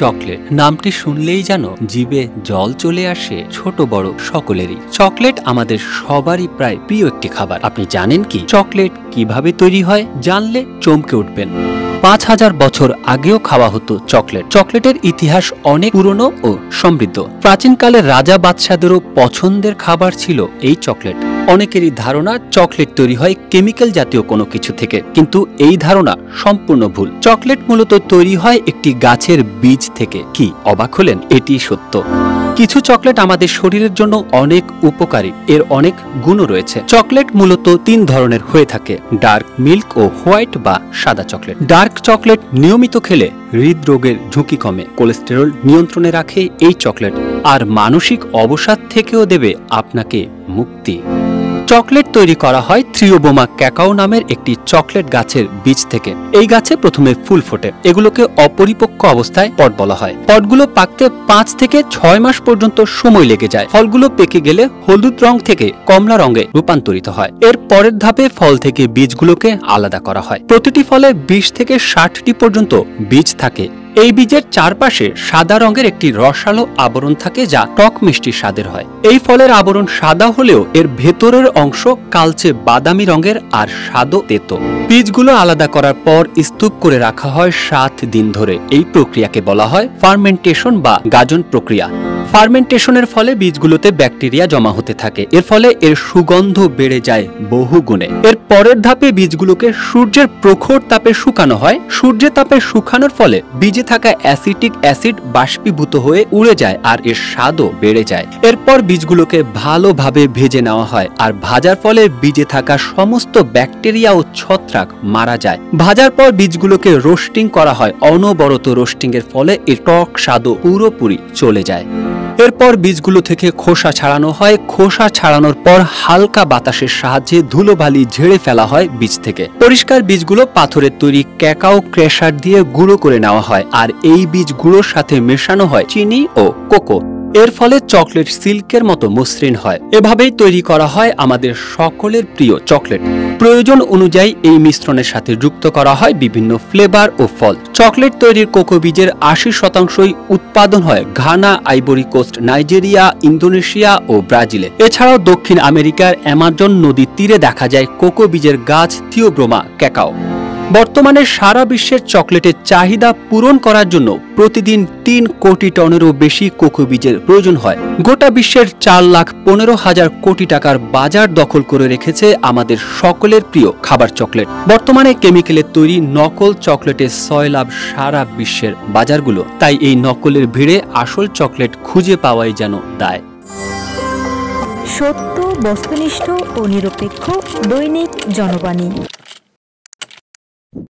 Chocolate নামটি শুনলেই যেন জিভে জল চলে আসে ছোট বড় সকলেরই। চকলেট আমাদের সবারই প্রায় প্রিয় একটি খাবার। আপনি জানেন কি চকলেট কিভাবে তৈরি হয়? জানলে চমকে উঠবেন। 5000 বছর আগেও খাওয়া হতো চকলেট। চকলেটের ইতিহাস অনেক পুরনো ও সমৃদ্ধ। প্রাচীনকালে রাজা বাদশাদেরও পছন্দের খাবার ছিল এই চকলেট। অনেকেরই ধারণা চকলেট তৈরি হয় কেমিক্যাল জাতীয় কোনো কিছু থেকে, কিন্তু এই ধারণা সম্পূর্ণ ভুল। চকলেট মূলত তৈরি হয় একটি গাছের বীজ থেকে। কি অবাক হলেন? এটি সত্য। কিছু চকলেট আমাদের শরীরের জন্য অনেক উপকারী, এর অনেক গুণও রয়েছে। চকলেট মূলত 3 ধরনের হয়ে থাকে: ডার্ক মিল্ক ও হোয়াইট বা সাদা চকলেট। ডার্ক চকলেট নিয়মিত খেলে হৃদরোগের ঝুঁকি কমে, কোলেস্টেরল নিয়ন্ত্রণে রাখে এই চকলেট, আর মানসিক অবসাদ থেকেও দেবে আপনাকে মুক্তি। চকলেট তৈরি করা হয় থ্রিওবোমা ক্যাকাও নামের একটি চকলেট গাছের বীজ থেকে। এই গাছে প্রথমে ফুল ফোটে, এগুলোকে অপরিপক্ক অবস্থায় পট বলা হয়। পটগুলো পাকতে 5 থেকে 6 মাস পর্যন্ত সময় লেগে যায়। ফলগুলো পেকে গেলে হলুদ রং থেকে কমলা রঙে রূপান্তরিত হয়। এর পরের ধাপে ফল থেকে বীজগুলোকে আলাদা করা হয়। প্রতিটি ফলে 20 থেকে 60টি পর্যন্ত বীজ থাকে। এই বীজের চারপাশে সাদা রঙের একটি রসালো আবরণ থাকে, যা টক মিষ্টি স্বাদের হয়। এই ফলের আবরণ সাদা হলেও এর ভেতরের অংশ কালচে বাদামি রঙের আর স্বাদও তেতো। বীজগুলো আলাদা করার পর স্তূপ করে রাখা হয় 7 দিন ধরে। এই প্রক্রিয়াকে বলা হয় ফার্মেন্টেশন বা গাজন প্রক্রিয়া। ফার্মেন্টেশনের ফলে বীজগুলোতে ব্যাকটেরিয়া জমা হতে থাকে। এর ফলে এর সুগন্ধ বেড়ে যায় বহু গুণে। এর পরের ধাপে বীজগুলোকে সূর্যের প্রখর তাপে শুকানো হয়। সূর্যের তাপে শুকানোর ফলে বীজে থাকা অ্যাসিটিক অ্যাসিড বাষ্পীভূত হয়ে উড়ে যায় আর এর স্বাদও বেড়ে যায়। এরপর বীজগুলোকে ভালোভাবে ভেজে নেওয়া হয়, আর ভাজার ফলে বীজে থাকা সমস্ত ব্যাকটেরিয়া ও ছত্রাক মারা যায়। ভাজার পর বীজগুলোকে রোস্টিং করা হয়। অনবরত রোস্টিং এর ফলে এর টক স্বাদও পুরোপুরি চলে যায়। এরপর বীজগুলো থেকে খোসা ছাড়ানো হয়। খোসা ছাড়ানোর পর হালকা বাতাসের সাহায্যে ধুলোবালি ঝেড়ে ফেলা হয় বীজ থেকে। পরিষ্কার বীজগুলো পাথরের তৈরি ক্যাকাও ক্র্যাশার দিয়ে গুঁড়ো করে নেওয়া হয়, আর এই বীজ গুঁড়োর সাথে মেশানো হয় চিনি ও কোকো। এর ফলে চকলেট সিল্কের মতো মসৃণ হয়। এভাবেই তৈরি করা হয় আমাদের সকলের প্রিয় চকলেট। প্রয়োজন অনুযায়ী এই মিশ্রণের সাথে যুক্ত করা হয় বিভিন্ন ফ্লেভার ও ফল। চকলেট তৈরির কোকো বীজের 80% উৎপাদন হয় Ghana, Ivory Coast, Nigeria, Indonesia ও ব্রাজিলে। এছাড়াও দক্ষিণ আমেরিকার অ্যামাজন নদীর তীরে দেখা যায় কোকো বীজের গাছ থিওব্রোমা ক্যাকাও। বর্তমানে সারা বিশ্বের চকলেটের চাহিদা পূরণ করার জন্য প্রতিদিন 3 কোটি টনেরও বেশি কোকো বীজের প্রয়োজন হয়। গোটা বিশ্বের 4,15,000 কোটি টাকার বাজার দখল করে রেখেছে আমাদের সকলের প্রিয় খাবার চকলেট। বর্তমানে কেমিক্যালের তৈরি নকল চকলেটের সয়লাভ সারা বিশ্বের বাজারগুলো। তাই এই নকলের ভিড়ে আসল চকলেট খুঁজে পাওয়াই যেন দায়। সত্য, বস্তুনিষ্ঠ ও নিরপেক্ষ দৈনিক জনবাণী।